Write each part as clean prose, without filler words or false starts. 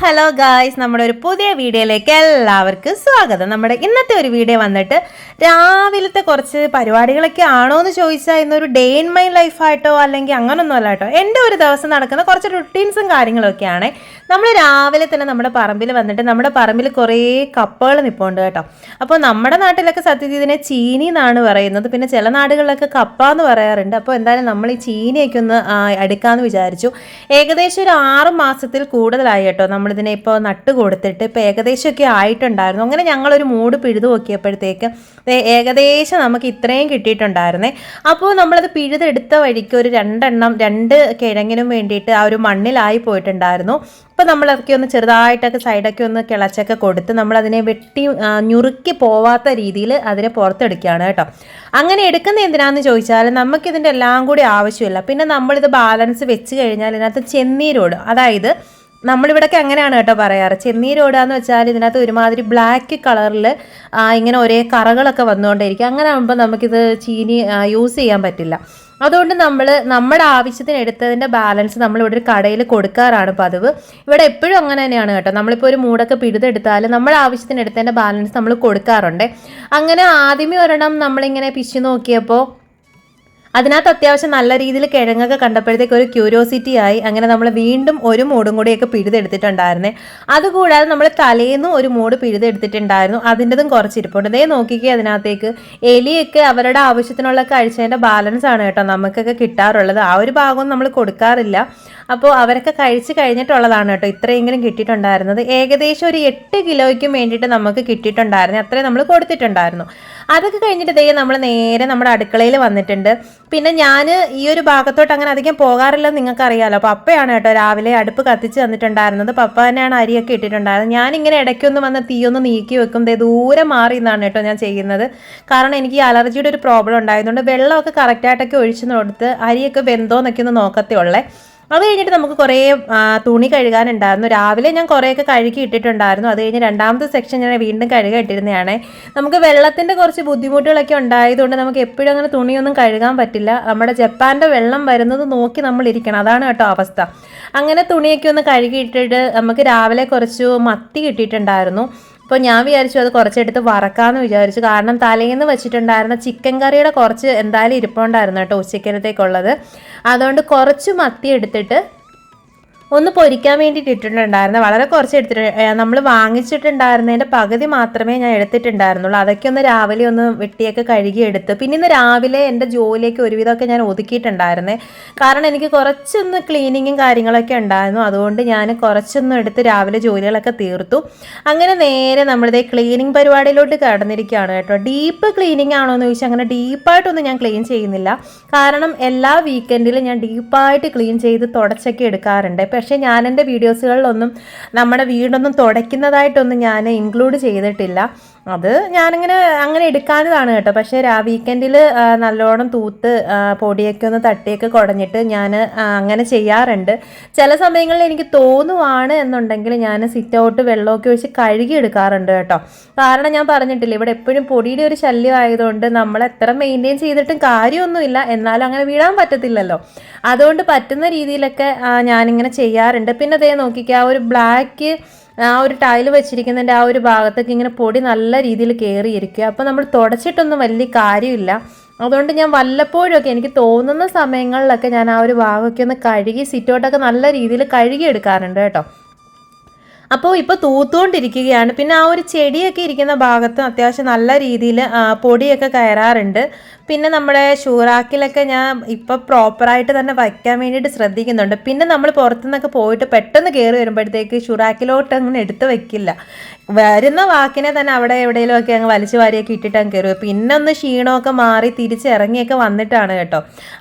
Hello guys, നമ്മുടെ ഒരു പുതിയ വീഡിയോയിലേക്ക് എല്ലാവർക്കും സ്വാഗതം. നമ്മുടെ ഇന്നത്തെ ഒരു വീഡിയോ വന്നിട്ട് രാവിലത്തെ കുറച്ച് പരിപാടികളൊക്കെ ആണോ എന്ന് ചോദിച്ചാൽ ഇന്നൊരു ഡേ ഇൻ മൈ ലൈഫായിട്ടോ അല്ലെങ്കിൽ അങ്ങനൊന്നും അല്ല കേട്ടോ. എൻ്റെ ഒരു ദിവസം നടക്കുന്ന കുറച്ച് റുട്ടീൻസും കാര്യങ്ങളൊക്കെയാണ്. നമ്മൾ രാവിലെ തന്നെ നമ്മുടെ പറമ്പിൽ വന്നിട്ട് നമ്മുടെ പറമ്പിൽ കുറേ കപ്പകൾ നിൽപ്പുണ്ട് കേട്ടോ. അപ്പോൾ നമ്മുടെ നാട്ടിലൊക്കെ സത്യത്തിൽ ഇതിനെ ചീനി എന്നാണ് പറയുന്നത്, പിന്നെ ചില നാടുകളിലൊക്കെ കപ്പ എന്ന് പറയാറുണ്ട്. അപ്പോൾ എന്തായാലും നമ്മൾ ഈ ചീനിയൊക്കെ ഒന്ന് എടുക്കാമെന്ന് വിചാരിച്ചു. ഏകദേശം ഒരു 6 മാസത്തിൽ കൂടുതലായി കേട്ടോ നമ്മളിതിനെ ഇപ്പോൾ നട്ട് കൊടുത്തിട്ട്. ഇപ്പോൾ ഏകദേശമൊക്കെ ആയിട്ടുണ്ടായിരുന്നു. അങ്ങനെ ഞങ്ങളൊരു മൂട് പിഴുതു നോക്കിയപ്പോഴത്തേക്ക് ഏകദേശം നമുക്ക് ഇത്രയും കിട്ടിയിട്ടുണ്ടായിരുന്നേ. അപ്പോൾ നമ്മളത് പിഴുതെടുത്ത വഴിക്ക് ഒരു 2 കിഴങ്ങിനും വേണ്ടിയിട്ട് ആ ഒരു മണ്ണിലായി പോയിട്ടുണ്ടായിരുന്നു. അപ്പോൾ നമ്മളതൊക്കെ ഒന്ന് ചെറുതായിട്ടൊക്കെ സൈഡൊക്കെ ഒന്ന് കിളച്ചൊക്കെ കൊടുത്ത് നമ്മളതിനെ വെട്ടി ഞുറുക്കി പോവാത്ത രീതിയിൽ അതിനെ പുറത്തെടുക്കുകയാണ് കേട്ടോ. അങ്ങനെ എടുക്കുന്ന എന്തിനാണെന്ന് ചോദിച്ചാൽ നമുക്കിതിൻ്റെ എല്ലാം കൂടി ആവശ്യമില്ല. പിന്നെ നമ്മളിത് ബാലൻസ് വെച്ച് കഴിഞ്ഞാൽ ഇതിനകത്ത് ചെന്നീരോടും, അതായത് നമ്മളിവിടൊക്കെ അങ്ങനെയാണ് കേട്ടോ പറയാറ്. ചെന്നീരോടാന്ന് വെച്ചാൽ ഇതിനകത്ത് ഒരുമാതിരി ബ്ലാക്ക് കളറിൽ ഇങ്ങനെ ഒരേ കറകളൊക്കെ വന്നുകൊണ്ടേയിരിക്കും. അങ്ങനെ ആകുമ്പോൾ നമുക്കിത് ചീനി യൂസ് ചെയ്യാൻ പറ്റില്ല. അതുകൊണ്ട് നമ്മുടെ ആവശ്യത്തിന് എടുത്തതിൻ്റെ ബാലൻസ് നമ്മളിവിടെ ഒരു കടയിൽ കൊടുക്കാറാണ് പതിവ്. ഇവിടെ എപ്പോഴും അങ്ങനെ തന്നെയാണ് കേട്ടോ. നമ്മളിപ്പോൾ ഒരു മൂടൊക്കെ പിഴുതെടുത്താൽ നമ്മുടെ ആവശ്യത്തിന് എടുത്തതിൻ്റെ ബാലൻസ് നമ്മൾ കൊടുക്കാറുണ്ട്. അങ്ങനെ ആദ്യമേ ഒരെണ്ണം നമ്മളിങ്ങനെ പിശി നോക്കിയപ്പോൾ അതിനകത്ത് അത്യാവശ്യം നല്ല രീതിയിൽ കിഴങ്ങൊക്കെ കണ്ടപ്പോഴത്തേക്ക് ഒരു ക്യൂരിയോസിറ്റി ആയി. അങ്ങനെ നമ്മൾ വീണ്ടും ഒരു മൂടും കൂടിയൊക്കെ പിഴുതെടുത്തിട്ടുണ്ടായിരുന്നേ. അതുകൂടാതെ നമ്മൾ തലേന്നും ഒരു മൂട് പിഴുതെടുത്തിട്ടുണ്ടായിരുന്നു. അതിൻ്റെതും കുറച്ചിരിപ്പുണ്ട്. ഇതേ നോക്കിക്കേ, അതിനകത്തേക്ക് എലിയൊക്കെ അവരുടെ ആവശ്യത്തിനുള്ള കഴിച്ചതിൻ്റെ ബാലൻസ് ആണ് കേട്ടോ നമുക്കൊക്കെ കിട്ടാറുള്ളത്. ആ ഒരു ഭാഗമൊന്നും നമ്മൾ കൊടുക്കാറില്ല. അപ്പോൾ അവരൊക്കെ കഴിച്ച് കഴിഞ്ഞിട്ടുള്ളതാണ് കേട്ടോ ഇത്രയെങ്കിലും കിട്ടിയിട്ടുണ്ടായിരുന്നത്. ഏകദേശം ഒരു 8 കിലോയ്ക്കും വേണ്ടിയിട്ട് നമുക്ക് കിട്ടിയിട്ടുണ്ടായിരുന്നു. അത്രയും നമ്മൾ കൊടുത്തിട്ടുണ്ടായിരുന്നു. അതൊക്കെ കഴിഞ്ഞിട്ട് ഇതേ നമ്മൾ നേരെ നമ്മുടെ അടുക്കളയിൽ വന്നിട്ടുണ്ട്. പിന്നെ ഞാൻ ഈ ഒരു ഭാഗത്തോട്ട് അങ്ങനെ അധികം പോകാറില്ലെന്ന് നിങ്ങൾക്കറിയാമല്ലോ. അപ്പോൾ പപ്പയാണ് കേട്ടോ രാവിലെ അടുപ്പ് കത്തിച്ച് തന്നിട്ടുണ്ടായിരുന്നത്. പപ്പ തന്നെയാണ് അരിയൊക്കെ ഇട്ടിട്ടുണ്ടായിരുന്നത്. ഞാനിങ്ങനെ ഇടയ്ക്കൊന്ന് വന്ന് തീയൊന്ന് നീക്കി വെക്കും. ദൂരെ മാറി എന്നാണ് കേട്ടോ ഞാൻ ചെയ്യുന്നത്. കാരണം എനിക്ക് ഈ അലർജിയുടെ ഒരു പ്രോബ്ലം ഉണ്ടായതുകൊണ്ട് വെള്ളമൊക്കെ കറക്റ്റായിട്ടൊക്കെ ഒഴിച്ചു കൊടുത്ത് അരിയൊക്കെ വെന്തോന്നൊക്കെ ഒന്ന് നോക്കത്തേ ഉള്ളേ. അത് കഴിഞ്ഞിട്ട് നമുക്ക് കുറേ തുണി കഴുകാനുണ്ടായിരുന്നു. രാവിലെ ഞാൻ കുറേയൊക്കെ കഴുകി ഇട്ടിട്ടുണ്ടായിരുന്നു. അത് കഴിഞ്ഞ് രണ്ടാമത്തെ സെക്ഷൻ ഞാൻ വീണ്ടും കഴുകി ഇട്ടിരുന്നതാണ്. നമുക്ക് വെള്ളത്തിൻ്റെ കുറച്ച് ബുദ്ധിമുട്ടുകളൊക്കെ ഉണ്ടായതുകൊണ്ട് നമുക്ക് എപ്പോഴും അങ്ങനെ തുണിയൊന്നും കഴുകാൻ പറ്റില്ല. നമ്മുടെ ജപ്പാൻ്റെ വെള്ളം വരുന്നത് നോക്കി നമ്മൾ ഇരിക്കണം. അതാണ് കേട്ടോ അവസ്ഥ. അങ്ങനെ തുണിയൊക്കെ ഒന്ന് കഴുകിയിട്ടിട്ട് നമുക്ക് രാവിലെ കുറച്ച് മത്തി കിട്ടിയിട്ടുണ്ടായിരുന്നു. അപ്പോൾ ഞാൻ വിചാരിച്ചു അത് കുറച്ചെടുത്ത് വറക്കാമെന്ന് വിചാരിച്ചു. കാരണം തലേന്ന് വെച്ചിട്ടുണ്ടായിരുന്ന ചിക്കൻ കറിയുടെ കുറച്ച് എന്തായാലും ഇരിപ്പുണ്ടായിരുന്നു കേട്ടോ ഉച്ചക്കലത്തേക്കുള്ളത്. അതുകൊണ്ട് കുറച്ച് മത്തി എടുത്തിട്ട് ഒന്ന് പൊരിക്കാൻ വേണ്ടിയിട്ട് ഇട്ടിട്ടുണ്ടായിരുന്നു. വളരെ കുറച്ച് എടുത്തിട്ട് നമ്മൾ വാങ്ങിച്ചിട്ടുണ്ടായിരുന്നതിൻ്റെ പകുതി മാത്രമേ ഞാൻ എടുത്തിട്ടുണ്ടായിരുന്നുള്ളൂ. അതൊക്കെ ഒന്ന് രാവിലെ ഒന്ന് വെട്ടിയൊക്കെ കഴുകിയെടുത്ത് പിന്നെ ഇന്ന് രാവിലെ എൻ്റെ ജോലിയൊക്കെ ഒരുവിധമൊക്കെ ഞാൻ ഒതുക്കിയിട്ടുണ്ടായിരുന്നേ. കാരണം എനിക്ക് കുറച്ചൊന്ന് ക്ലീനിങ്ങും കാര്യങ്ങളൊക്കെ ഉണ്ടായിരുന്നു. അതുകൊണ്ട് ഞാൻ കുറച്ചൊന്നും എടുത്ത് രാവിലെ ജോലികളൊക്കെ തീർത്തു. അങ്ങനെ നേരെ നമ്മളിതേ ക്ലീനിങ് പരിപാടിയിലോട്ട് കടന്നിരിക്കുകയാണ് കേട്ടോ. ഡീപ്പ് ക്ലീനിങ് ആണോ എന്ന് ചോദിച്ചാൽ അങ്ങനെ ഡീപ്പായിട്ടൊന്നും ഞാൻ ക്ലീൻ ചെയ്യുന്നില്ല. കാരണം എല്ലാ വീക്കെൻഡിലും ഞാൻ ഡീപ്പായിട്ട് ക്ലീൻ ചെയ്ത് തുടച്ചൊക്കെ എടുക്കാറുണ്ട്. പക്ഷേ ഞാൻ എൻ്റെ വീഡിയോസുകളിലൊന്നും നമ്മുടെ വീടൊന്നും തുടയ്ക്കുന്നതായിട്ടൊന്നും ഞാൻ ഇൻക്ലൂഡ് ചെയ്തിട്ടില്ല. അത് അങ്ങനെ എടുക്കാനതാണ് കേട്ടോ. പക്ഷേ വീക്കെൻഡിൽ നല്ലോണം തൂത്ത് പൊടിയൊക്കെ ഒന്ന് തട്ടിയൊക്കെ കുടഞ്ഞിട്ട് ഞാൻ അങ്ങനെ ചെയ്യാറുണ്ട്. ചില സമയങ്ങളിൽ എനിക്ക് തോന്നുവാണ് എന്നുണ്ടെങ്കിൽ ഞാൻ സിറ്റ് ഔട്ട് വെള്ളമൊക്കെ ഒഴിച്ച് കഴുകി എടുക്കാറുണ്ട് കേട്ടോ. കാരണം ഞാൻ പറഞ്ഞിട്ടില്ല, ഇവിടെ എപ്പോഴും പൊടിയുടെ ഒരു ശല്യം ആയതുകൊണ്ട് നമ്മൾ എത്ര മെയിൻറ്റെയിൻ ചെയ്തിട്ടും കാര്യമൊന്നുമില്ല. എന്നാലും അങ്ങനെ വീഴാൻ പറ്റത്തില്ലല്ലോ. അതുകൊണ്ട് പറ്റുന്ന രീതിയിലൊക്കെ ഞാനിങ്ങനെ ചെയ്യാറുണ്ട്. പിന്നെ അതേ നോക്കിക്കുക, ആ ഒരു ബ്ലാക്ക് ആ ഒരു ടൈല് വെച്ചിരിക്കുന്നതിൻ്റെ ആ ഒരു ഭാഗത്തേക്ക് ഇങ്ങനെ പൊടി നല്ല രീതിയിൽ കയറിയിരിക്കുക. അപ്പോൾ നമ്മൾ തുടച്ചിട്ടൊന്നും വലിയ കാര്യമില്ല. അതുകൊണ്ട് ഞാൻ വല്ലപ്പോഴൊക്കെ എനിക്ക് തോന്നുന്ന സമയങ്ങളിലൊക്കെ ഞാൻ ആ ഒരു ഭാഗമൊക്കെ ഒന്ന് കഴുകി സിറ്റൗട്ടൊക്കെ നല്ല രീതിയിൽ കഴുകി എടുക്കാറുണ്ട് കേട്ടോ. അപ്പോൾ ഇപ്പോൾ തൂത്തുകൊണ്ടിരിക്കുകയാണ്. പിന്നെ ആ ഒരു ചെടിയൊക്കെ ഇരിക്കുന്ന ഭാഗത്ത് അത്യാവശ്യം നല്ല രീതിയിൽ പൊടിയൊക്കെ കയറാറുണ്ട്. പിന്നെ നമ്മുടെ ഷൂറാക്കിലൊക്കെ ഞാൻ ഇപ്പോൾ പ്രോപ്പറായിട്ട് തന്നെ വയ്ക്കാൻ വേണ്ടിയിട്ട് ശ്രദ്ധിക്കുന്നുണ്ട്. പിന്നെ നമ്മൾ പുറത്തുനിന്നൊക്കെ പോയിട്ട് പെട്ടെന്ന് കയറി വരുമ്പോഴത്തേക്ക് ഷൂറാക്കിലോട്ട് അങ്ങനെ എടുത്ത് വെക്കില്ല. വരുന്ന വാക്കിനെ തന്നെ അവിടെ എവിടെയെങ്കിലുമൊക്കെ അങ്ങ് വലിച്ചു വാരിയൊക്കെ ഇട്ടിട്ട് അങ്ങ് കയറുക. പിന്നെ ഒന്ന് ക്ഷീണമൊക്കെ മാറി തിരിച്ചിറങ്ങിയൊക്കെ വന്നിട്ടാണ് കേട്ടോ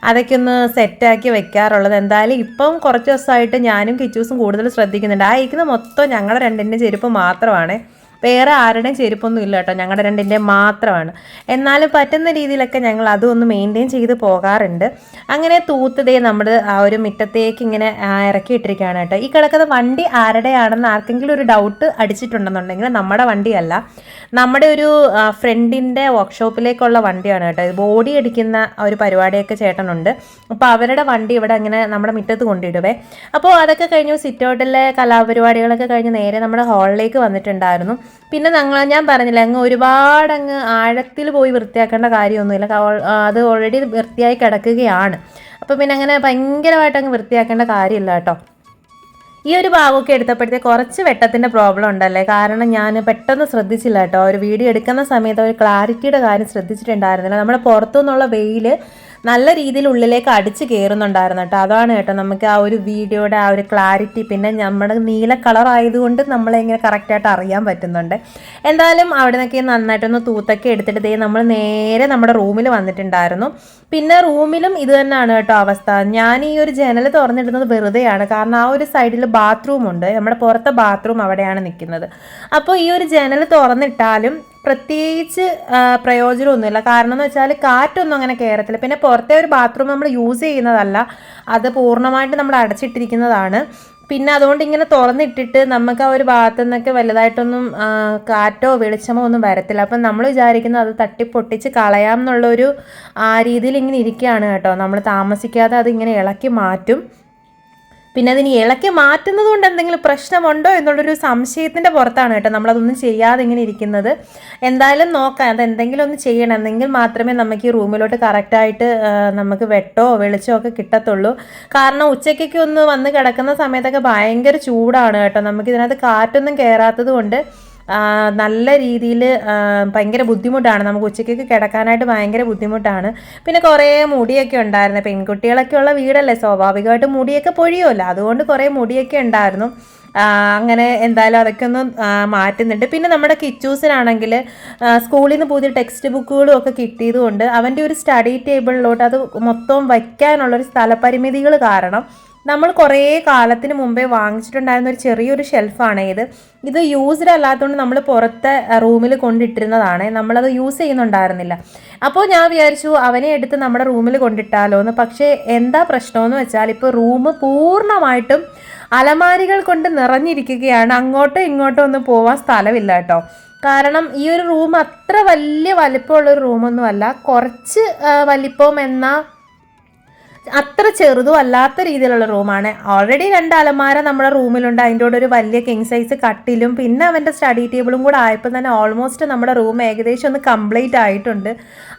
അതൊക്കെ ഒന്ന് സെറ്റാക്കി വെക്കാറുള്ളത്. എന്തായാലും ഇപ്പം കുറച്ച് ദിവസമായിട്ട് ഞാനും കിച്ചൂസും കൂടുതൽ ശ്രദ്ധിക്കുന്നുണ്ട്. ആ ഇരിക്കുന്ന മൊത്തം ഞങ്ങളുടെ രണ്ടിൻ്റെ ചെരുപ്പ് മാത്രമാണ്. വേറെ ആരുടെയും ചെരുപ്പൊന്നും ഇല്ല കേട്ടോ, ഞങ്ങളുടെ രണ്ടിൻ്റെ മാത്രമാണ്. എന്നാലും പറ്റുന്ന രീതിയിലൊക്കെ ഞങ്ങൾ അതും ഒന്ന് മെയിൻറ്റെയിൻ ചെയ്ത് പോകാറുണ്ട്. അങ്ങനെ തൂത്തതേ നമ്മൾ ആ ഒരു മുറ്റത്തേക്ക് ഇങ്ങനെ ഇറക്കിയിട്ടിരിക്കുകയാണ് കേട്ടോ. ഈ കിടക്കുന്ന വണ്ടി ആരുടെയാണെന്ന് ആർക്കെങ്കിലും ഒരു ഡൗട്ട് അടിച്ചിട്ടുണ്ടെന്നുണ്ടെങ്കിൽ നമ്മുടെ വണ്ടിയല്ല, നമ്മുടെ ഒരു ഫ്രണ്ടിൻ്റെ വർക്ക്ഷോപ്പിലേക്കുള്ള വണ്ടിയാണ് കേട്ടോ. ബോഡി അടിക്കുന്ന ഒരു പരിപാടിയൊക്കെ ചേട്ടനുണ്ട്. അപ്പോൾ അവരുടെ വണ്ടി ഇവിടെ അങ്ങനെ നമ്മുടെ മുറ്റത്ത് കൊണ്ടിടുവേ. അപ്പോൾ അതൊക്കെ കഴിഞ്ഞു, സിറ്റ് ഔട്ടിലെ കലാപരിപാടികളൊക്കെ കഴിഞ്ഞ് നേരെ നമ്മുടെ ഹാളിലേക്ക് വന്നിട്ടുണ്ടായിരുന്നു. പിന്നെ ഞാൻ പറഞ്ഞില്ല, ഒരുപാട് ആഴത്തിൽ പോയി വൃത്തിയാക്കേണ്ട കാര്യമൊന്നുമില്ല, അത് ഓൾറെഡി വൃത്തിയായി കിടക്കുകയാണ്. അപ്പോൾ പിന്നെ അങ്ങനെ ഭയങ്കരമായിട്ട് വൃത്തിയാക്കേണ്ട കാര്യമില്ല കേട്ടോ. ഈ ഒരു ഭാഗമൊക്കെ എടുത്തപ്പോഴത്തേക്ക് കുറച്ച് വെട്ടത്തിൻ്റെ പ്രോബ്ലം ഉണ്ടല്ലേ, കാരണം ഞാൻ പെട്ടെന്ന് ശ്രദ്ധിച്ചില്ല കേട്ടോ. ഒരു വീഡിയോ എടുക്കുന്ന സമയത്ത് ഒരു ക്ലാരിറ്റിയുടെ കാര്യം ശ്രദ്ധിച്ചിട്ടുണ്ടായിരുന്നില്ല. നമ്മുടെ പുറത്തുനിന്നുള്ള വെയിൽ നല്ല രീതിയിൽ ഉള്ളിലേക്ക് അടിച്ച് കയറുന്നുണ്ടായിരുന്നു കേട്ടോ. അതാണ് കേട്ടോ നമുക്ക് ആ ഒരു വീഡിയോയുടെ ആ ഒരു ക്ലാരിറ്റി, പിന്നെ നമ്മുടെ നീല കളർ ആയതുകൊണ്ട് നമ്മളെങ്ങനെ കറക്റ്റായിട്ട് അറിയാൻ പറ്റുന്നുണ്ട്. എന്തായാലും അവിടെ നിന്നൊക്കെ നന്നായിട്ടൊന്ന് തൂത്തൊക്കെ എടുത്തിട്ട് നമ്മൾ നേരെ നമ്മുടെ റൂമിൽ വന്നിട്ടുണ്ടായിരുന്നു. പിന്നെ റൂമിലും ഇത് തന്നെയാണ് കേട്ടോ അവസ്ഥ. ഞാൻ ഈ ഒരു ജനൽ തുറന്നിടുന്നത് വെറുതെയാണ്, കാരണം ആ ഒരു സൈഡിൽ ബാത്റൂം ഉണ്ട്, നമ്മുടെ പുറത്തെ ബാത്റൂം അവിടെയാണ് നിൽക്കുന്നത്. അപ്പോൾ ഈ ഒരു ജനൽ തുറന്നിട്ടാലും പ്രത്യേകിച്ച് പ്രയോജനമൊന്നുമില്ല. കാരണം എന്ന് വെച്ചാൽ കാറ്റൊന്നും അങ്ങനെ കയറത്തില്ല. പിന്നെ പുറത്തെ ഒരു ബാത്റൂം നമ്മൾ യൂസ് ചെയ്യുന്നതല്ല, അത് പൂർണ്ണമായിട്ട് നമ്മൾ അടച്ചിട്ടിരിക്കുന്നതാണ്. പിന്നെ അതുകൊണ്ട് ഇങ്ങനെ തുറന്നിട്ടിട്ട് നമുക്ക് ആ ഒരു ഭാഗത്തു നിന്നൊക്കെ വലുതായിട്ടൊന്നും കാറ്റോ വെളിച്ചമോ ഒന്നും വരത്തില്ല. അപ്പം നമ്മൾ വിചാരിക്കുന്നത് അത് തട്ടിപ്പൊട്ടിച്ച് കളയാം എന്നുള്ളൊരു രീതിയിൽ ഇങ്ങനെ ഇരിക്കുകയാണ് കേട്ടോ. നമ്മൾ താമസിക്കാതെ അതിങ്ങനെ ഇളക്കി മാറ്റും. പിന്നെ അതിന് ഇളക്കി മാറ്റുന്നത് കൊണ്ട് എന്തെങ്കിലും പ്രശ്നമുണ്ടോ എന്നുള്ളൊരു സംശയത്തിൻ്റെ പുറത്താണ് കേട്ടോ നമ്മളതൊന്നും ചെയ്യാതെ ഇങ്ങനെ ഇരിക്കുന്നത്. എന്തായാലും നോക്കാം, അതെന്തെങ്കിലും ഒന്ന് ചെയ്യണം, എന്നെങ്കിൽ മാത്രമേ നമുക്ക് ഈ റൂമിലോട്ട് കറക്റ്റായിട്ട് നമുക്ക് വെട്ടോ വെളിച്ചമോ ഒക്കെ കിട്ടത്തുള്ളൂ. കാരണം ഉച്ചയ്ക്കൊക്കെ ഒന്ന് വന്ന് കിടക്കുന്ന സമയത്തൊക്കെ ഭയങ്കര ചൂടാണ് കേട്ടോ. നമുക്കിതിനകത്ത് കാറ്റൊന്നും കയറാത്തത് കൊണ്ട് നല്ല രീതിയിൽ ഭയങ്കര ബുദ്ധിമുട്ടാണ്, നമുക്ക് ഉച്ചയ്ക്കൊക്കെ കിടക്കാനായിട്ട് ഭയങ്കര ബുദ്ധിമുട്ടാണ്. പിന്നെ കുറേ മുടിയൊക്കെ ഉണ്ടായിരുന്നു, പെൺകുട്ടികളൊക്കെ ഉള്ള വീടല്ലേ, സ്വാഭാവികമായിട്ട് മുടിയൊക്കെ പൊഴിയുമല്ലോ, അതുകൊണ്ട് കുറേ മുടിയൊക്കെ ഉണ്ടായിരുന്നു. അങ്ങനെ എന്തായാലും അതൊക്കെ ഒന്ന് മാറ്റുന്നുണ്ട്. പിന്നെ നമ്മുടെ കിച്ചൂസിനാണെങ്കിൽ സ്കൂളിൽ നിന്ന് പുതിയ ടെക്സ്റ്റ് ബുക്കുകളും ഒക്കെ കിട്ടിയതുകൊണ്ട് അവൻ്റെ ഒരു സ്റ്റഡി ടേബിളിലോട്ട് അത് മൊത്തം വയ്ക്കാനുള്ളൊരു സ്ഥലപരിമിതികൾ കാരണം നമ്മൾ കുറേ കാലത്തിന് മുമ്പേ വാങ്ങിച്ചിട്ടുണ്ടായിരുന്ന ഒരു ചെറിയൊരു ഷെൽഫാണ് ഇത് യൂസ്ഡ് അല്ലാത്തതുകൊണ്ട് നമ്മൾ പുറത്തെ റൂമിൽ കൊണ്ടിട്ടിരുന്നതാണ്, നമ്മളത് യൂസ് ചെയ്യുന്നുണ്ടായിരുന്നില്ല. അപ്പോൾ ഞാൻ വിചാരിച്ചു അവനെ എടുത്ത് നമ്മുടെ റൂമിൽ കൊണ്ടിട്ടാലോ എന്ന്. പക്ഷേ എന്താ പ്രശ്നമെന്ന് വെച്ചാൽ ഇപ്പോൾ റൂം പൂർണ്ണമായിട്ടും അലമാരികൾ കൊണ്ട് നിറഞ്ഞിരിക്കുകയാണ്, അങ്ങോട്ടോ ഇങ്ങോട്ടോ ഒന്നും പോവാൻ സ്ഥലമില്ല കേട്ടോ. കാരണം ഈ ഒരു റൂം അത്ര വലിയ വലിപ്പമുള്ളൊരു റൂമൊന്നുമല്ല, കുറച്ച് വലിപ്പം എന്നാൽ അത്ര ചെറുതും അല്ലാത്ത രീതിയിലുള്ള റൂമാണ്. ഓൾറെഡി 2 അലമാര നമ്മുടെ റൂമിലുണ്ട്, അതിൻ്റെ കൂടെ ഒരു വലിയ കിങ് സൈസ് കട്ടിലും പിന്നെ അവൻ്റെ സ്റ്റഡി ടേബിളും കൂടെ ആയപ്പോൾ തന്നെ ഓൾമോസ്റ്റ് നമ്മുടെ റൂം ഏകദേശം ഒന്ന് കംപ്ലീറ്റ് ആയിട്ടുണ്ട്.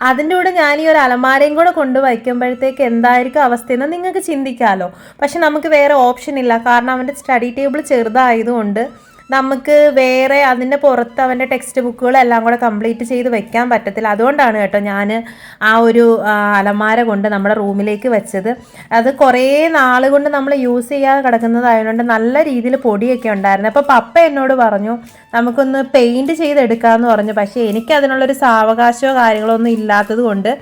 അതിൻ്റെ കൂടെ ഞാൻ ഈ ഒരു അലമാരയും കൂടെ കൊണ്ട് വയ്ക്കുമ്പോഴത്തേക്ക് എന്തായിരിക്കും അവസ്ഥയെന്ന് നിങ്ങൾക്ക് ചിന്തിക്കാമല്ലോ. പക്ഷെ നമുക്ക് വേറെ ഓപ്ഷൻ ഇല്ല, കാരണം അവൻ്റെ സ്റ്റഡി ടേബിൾ ചെറുതായതുകൊണ്ട് നമുക്ക് വേറെ അതിൻ്റെ പുറത്ത് അവൻ്റെ ടെക്സ്റ്റ് ബുക്കുകളെല്ലാം കൂടെ കംപ്ലീറ്റ് ചെയ്ത് വെക്കാൻ പറ്റത്തില്ല. അതുകൊണ്ടാണ് കേട്ടോ ഞാൻ ആ ഒരു അലമാര കൊണ്ട് നമ്മുടെ റൂമിലേക്ക് വെച്ചത്. അത് കുറേ നാൾ കൊണ്ട് നമ്മൾ യൂസ് ചെയ്യാതെ കിടക്കുന്നതായതുകൊണ്ട് നല്ല രീതിയിൽ പൊടിയൊക്കെ ഉണ്ടായിരുന്നു. അപ്പോൾ പപ്പ എന്നോട് പറഞ്ഞു നമുക്കൊന്ന് പെയിൻറ്റ് ചെയ്തെടുക്കാമെന്ന് പറഞ്ഞു. പക്ഷേ എനിക്കതിനുള്ളൊരു സാവകാശമോ കാര്യങ്ങളോ ഒന്നും ഇല്ലാത്തത് കൊണ്ട്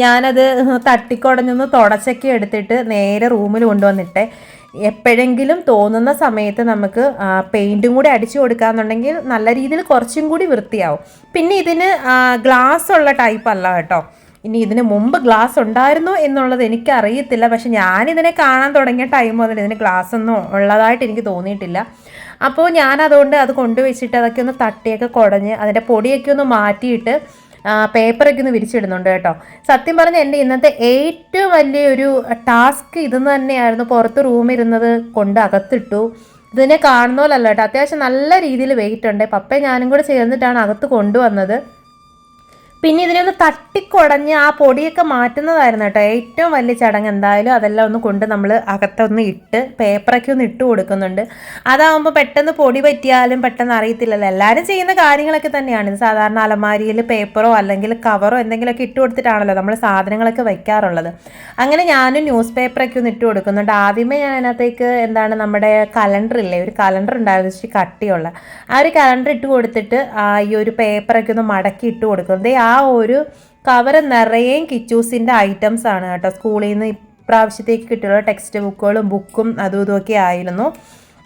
ഞാനത് തട്ടിക്കുടഞ്ഞൊന്ന് തുടച്ചൊക്കെ എടുത്തിട്ട് നേരെ റൂമിൽ കൊണ്ടുവന്നിട്ടേ. എപ്പോഴെങ്കിലും തോന്നുന്ന സമയത്ത് നമുക്ക് പെയിൻറ്റും കൂടി അടിച്ചു കൊടുക്കാമെന്നുണ്ടെങ്കിൽ നല്ല രീതിയിൽ കുറച്ചും കൂടി വൃത്തിയാവും. പിന്നെ ഇതിന് ഗ്ലാസ് ഉള്ള ടൈപ്പ് അല്ല കേട്ടോ. ഇനി ഇതിന് മുമ്പ് ഗ്ലാസ് ഉണ്ടായിരുന്നോ എന്നുള്ളത് എനിക്കറിയത്തില്ല, പക്ഷെ ഞാനിതിനെ കാണാൻ തുടങ്ങിയ ടൈം മുതൽ ഇതിന് ഗ്ലാസ് ഒന്നും ഉള്ളതായിട്ട് എനിക്ക് തോന്നിയിട്ടില്ല. അപ്പോൾ ഞാനതുകൊണ്ട് അത് കൊണ്ടുവച്ചിട്ട് അതൊക്കെ ഒന്ന് തട്ടിയൊക്കെ കുടഞ്ഞ് അതിൻ്റെ പൊടിയൊക്കെ ഒന്ന് മാറ്റിയിട്ട് പേപ്പറൊക്കെ ഒന്ന് വിരിച്ചിടുന്നുണ്ട് കേട്ടോ. സത്യം പറഞ്ഞാൽ എൻ്റെ ഇന്നത്തെ ഏറ്റവും വലിയൊരു ടാസ്ക് ഇതെന്ന് തന്നെയായിരുന്നു. പുറത്ത് റൂമിരുന്നത് കൊണ്ട് അകത്തിട്ടു. ഇതിനെ കാണുന്ന പോലല്ല കേട്ടോ, അത്യാവശ്യം നല്ല രീതിയിൽ വെയിറ്റ് ഉണ്ട്. പപ്പയും ഞാനും കൂടെ ചേർന്നിട്ടാണ് അകത്ത് കൊണ്ടുവന്നത്. പിന്നെ ഇതിനെ ഒന്ന് തട്ടിക്കുടഞ്ഞ് ആ പൊടിയൊക്കെ മാറ്റുന്നതായിരുന്നു കേട്ടോ ഏറ്റവും വലിയ ചടങ്ങ്. എന്തായാലും അതെല്ലാം ഒന്ന് കൊണ്ട് നമ്മൾ അകത്തൊന്ന് ഇട്ട് പേപ്പറൊക്കെ ഒന്ന് ഇട്ട് കൊടുക്കുന്നുണ്ട്. അതാകുമ്പോൾ പെട്ടെന്ന് പൊടി പറ്റിയാലും പെട്ടെന്ന് അറിയത്തില്ലല്ലോ. എല്ലാവരും ചെയ്യുന്ന കാര്യങ്ങളൊക്കെ തന്നെയാണ്. ഇത് സാധാരണ അലമാരിയിൽ പേപ്പറോ അല്ലെങ്കിൽ കവറോ എന്തെങ്കിലുമൊക്കെ ഇട്ട് കൊടുത്തിട്ടാണല്ലോ നമ്മൾ സാധനങ്ങളൊക്കെ വയ്ക്കാറുള്ളത്. അങ്ങനെ ഞാനും ന്യൂസ് പേപ്പറൊക്കെ ഒന്ന് ഇട്ട് കൊടുക്കുന്നുണ്ട്. ആദ്യമേ ഞാൻ അതിനകത്തേക്ക് നമ്മുടെ കലണ്ടർ ഇല്ലേ, ഒരു കലണ്ടർ ഉണ്ടായിരുന്നു ഇച്ചിരി കട്ടിയുള്ള, ആ ഒരു കലണ്ടർ ഇട്ട് കൊടുത്തിട്ട് ഈ ഒരു പേപ്പറൊക്കെ ഒന്ന് മടക്കി ഇട്ട് കൊടുക്കുന്നത്. ആ ഒരു കവറ് നിറയെ കിച്ചൂസിൻ്റെ ഐറ്റംസ് ആണ് കേട്ടോ. സ്കൂളിൽ നിന്ന് ഇപ്രാവശ്യത്തേക്ക് കിട്ടിയുള്ള ടെക്സ്റ്റ് ബുക്കുകളും ബുക്കും അതും ഇതുമൊക്കെ ആയിരുന്നു.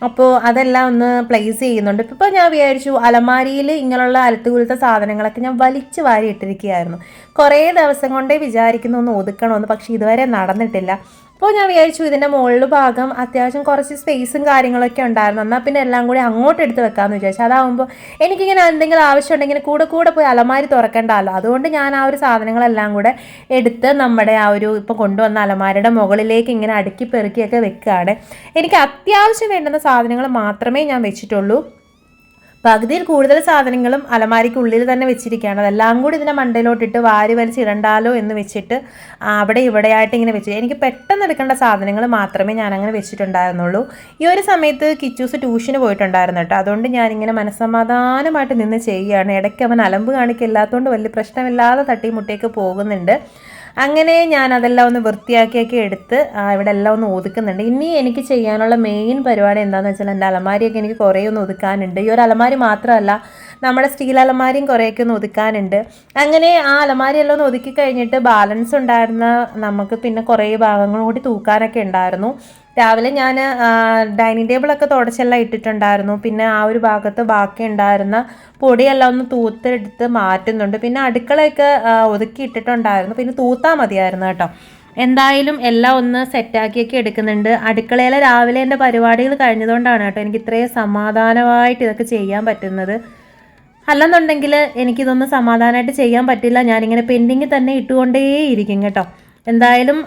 അപ്പോൾ അതെല്ലാം ഒന്ന് പ്ലേസ് ചെയ്യുന്നുണ്ട്. ഇപ്പോൾ ഞാൻ വിചാരിച്ചു അലമാരിയിൽ ഇങ്ങനെയുള്ള അലത്തുകുലത്തെ സാധനങ്ങളൊക്കെ ഞാൻ വലിച്ചു വാരി ഇട്ടിരിക്കുകയായിരുന്നു. കുറേ ദിവസം കൊണ്ടേ വിചാരിക്കുന്നു ഒന്ന് ഒതുക്കണമെന്ന്, പക്ഷേ ഇതുവരെ നടന്നിട്ടില്ല. അപ്പോൾ ഞാൻ വിചാരിച്ചു ഇതിൻ്റെ മുകളിൽ ഭാഗം അത്യാവശ്യം കുറച്ച് സ്പേസും കാര്യങ്ങളൊക്കെ ഉണ്ടായിരുന്നു, എന്നാൽ പിന്നെ എല്ലാം കൂടി അങ്ങോട്ട് എടുത്ത് വെക്കാമെന്ന് വിചാരിച്ചു. അതാകുമ്പോൾ എനിക്കിങ്ങനെ എന്തെങ്കിലും ആവശ്യം ഉണ്ടെങ്കിൽ കൂടെ പോയി അലമാരി തുറക്കേണ്ടല്ലോ. അതുകൊണ്ട് ഞാൻ ആ ഒരു സാധനങ്ങളെല്ലാം കൂടെ എടുത്ത് നമ്മുടെ ആ ഒരു ഇപ്പോൾ കൊണ്ടുവന്ന അലമാരിയുടെ മുകളിലേക്ക് ഇങ്ങനെ അടുക്കി പെറുക്കിയൊക്കെ വെക്കുകയാണ്. എനിക്ക് അത്യാവശ്യം വേണ്ടുന്ന സാധനങ്ങൾ മാത്രമേ ഞാൻ വെച്ചിട്ടുള്ളൂ. പകുതിയിൽ കൂടുതൽ സാധനങ്ങളും അലമാരിക്കുള്ളിൽ തന്നെ വെച്ചിരിക്കുകയാണ്. അതെല്ലാം കൂടി ഇതിൻ്റെ മണ്ടയിലോട്ടിട്ട് വാരി വലിച്ചിടണ്ടാലോ എന്ന് വെച്ചിട്ട് അവിടെ ഇവിടെയായിട്ട് ഇങ്ങനെ വെച്ചു. എനിക്ക് പെട്ടെന്ന് എടുക്കേണ്ട സാധനങ്ങൾ മാത്രമേ ഞാൻ അങ്ങനെ വെച്ചിട്ടുണ്ടായിരുന്നുള്ളൂ. ഈ ഒരു സമയത്ത് കിച്ചൂസ് ട്യൂഷന് പോയിട്ടുണ്ടായിരുന്നു കേട്ടോ. അതുകൊണ്ട് ഞാനിങ്ങനെ മനസ്സമാധാനമായിട്ട് നിന്ന് ചെയ്യുകയാണ്. ഇടയ്ക്ക് അവൻ അലമ്പ് കാണിക്കില്ലാത്തതുകൊണ്ട് വലിയ പ്രശ്നമില്ലാതെ തട്ടിമുട്ടിയൊക്കെ പോകുന്നുണ്ട്. അങ്ങനെ ഞാൻ അതെല്ലാം ഒന്ന് വൃത്തിയാക്കിയൊക്കെ എടുത്ത് ഇവിടെ എല്ലാം ഒന്ന് ഒതുക്കുന്നുണ്ട്. ഇനി എനിക്ക് ചെയ്യാനുള്ള മെയിൻ പരിപാടി എന്താണെന്ന് വെച്ചാൽ എൻ്റെ അലമാരിയൊക്കെ എനിക്ക് കുറേ ഒന്ന് ഒതുക്കാനുണ്ട്. ഈ ഒരു അലമാരി മാത്രമല്ല, നമ്മുടെ സ്റ്റീൽ അലമാരിയും കുറേയൊക്കെ ഒന്ന് ഒതുക്കാനുണ്ട്. അങ്ങനെ ആ അലമാരി എല്ലാം ഒന്ന് ഒതുക്കി കഴിഞ്ഞിട്ട് ബാലൻസ് ഉണ്ടായിരുന്ന നമുക്ക് പിന്നെ കുറേ ഭാഗങ്ങൾ കൂടി തൂക്കാനൊക്കെ ഉണ്ടായിരുന്നു. രാവിലെ ഞാൻ ഡൈനിങ് ടേബിളൊക്കെ തുടച്ചെല്ലാം ഇട്ടിട്ടുണ്ടായിരുന്നു. പിന്നെ ആ ഒരു ഭാഗത്ത് ബാക്കി ഉണ്ടായിരുന്ന പൊടിയെല്ലാം ഒന്ന് തൂത്തെടുത്ത് മാറ്റുന്നുണ്ട്. പിന്നെ അടുക്കളയൊക്കെ ഒതുക്കി ഇട്ടിട്ടുണ്ടായിരുന്നു, പിന്നെ തൂത്താൽ മതിയായിരുന്നു കേട്ടോ. എന്തായാലും എല്ലാം ഒന്ന് സെറ്റാക്കിയൊക്കെ എടുക്കുന്നുണ്ട്. അടുക്കളയിലെ രാവിലെ എൻ്റെ പരിപാടികൾ കഴിഞ്ഞതുകൊണ്ടാണ് കേട്ടോ എനിക്ക് ഇത്രയും സമാധാനമായിട്ട് ഇതൊക്കെ ചെയ്യാൻ പറ്റുന്നത്. അല്ലെന്നുണ്ടെങ്കിൽ എനിക്കിതൊന്നും സമാധാനമായിട്ട് ചെയ്യാൻ പറ്റില്ല. ഞാനിങ്ങനെ പെൻഡിങ് തന്നെ ഇട്ടുകൊണ്ടേയിരിക്കും കേട്ടോ. എന്തായാലും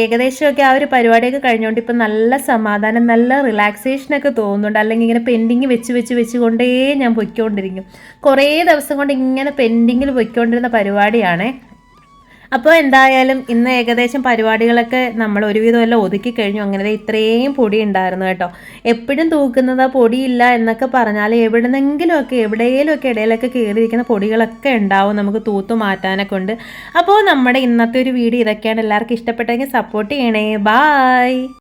ഏകദേശമൊക്കെ ആ ഒരു പരിപാടിയൊക്കെ കഴിഞ്ഞുകൊണ്ട് ഇപ്പം നല്ല സമാധാനം, നല്ല റിലാക്സേഷനൊക്കെ തോന്നുന്നുണ്ട്. അല്ലെങ്കിൽ ഇങ്ങനെ പെൻഡിങ് വെച്ചുകൊണ്ടേ ഞാൻ പൊയ്ക്കൊണ്ടിരിക്കും. കുറേ ദിവസം കൊണ്ട് ഇങ്ങനെ പെൻഡിങ്ങിൽ പൊയ്ക്കൊണ്ടിരുന്ന പരിപാടിയാണേ. അപ്പോൾ എന്തായാലും ഇന്ന് ഏകദേശം പരിപാടികളൊക്കെ നമ്മൾ ഒരുവിധം എല്ലാം ഒതുക്കി കഴിഞ്ഞു. അങ്ങനെ ഇത്രയും പൊടി ഉണ്ടായിരുന്നു കേട്ടോ. എപ്പോഴും തൂക്കുന്നത് പൊടിയില്ല എന്നൊക്കെ പറഞ്ഞാൽ എവിടെന്നെങ്കിലുമൊക്കെ എവിടെയെങ്കിലുമൊക്കെ ഇടയിലൊക്കെ കയറിയിരിക്കുന്ന പൊടികളൊക്കെ ഉണ്ടാവും നമുക്ക് തൂത്തു മാറ്റാനൊക്കെ ഉണ്ട്. അപ്പോൾ നമ്മുടെ ഇന്നത്തെ ഒരു വീഡിയോ ഇതൊക്കെയാണ്. എല്ലാവർക്കും ഇഷ്ടപ്പെട്ടെങ്കിൽ സപ്പോർട്ട് ചെയ്യണേ. ബായ്.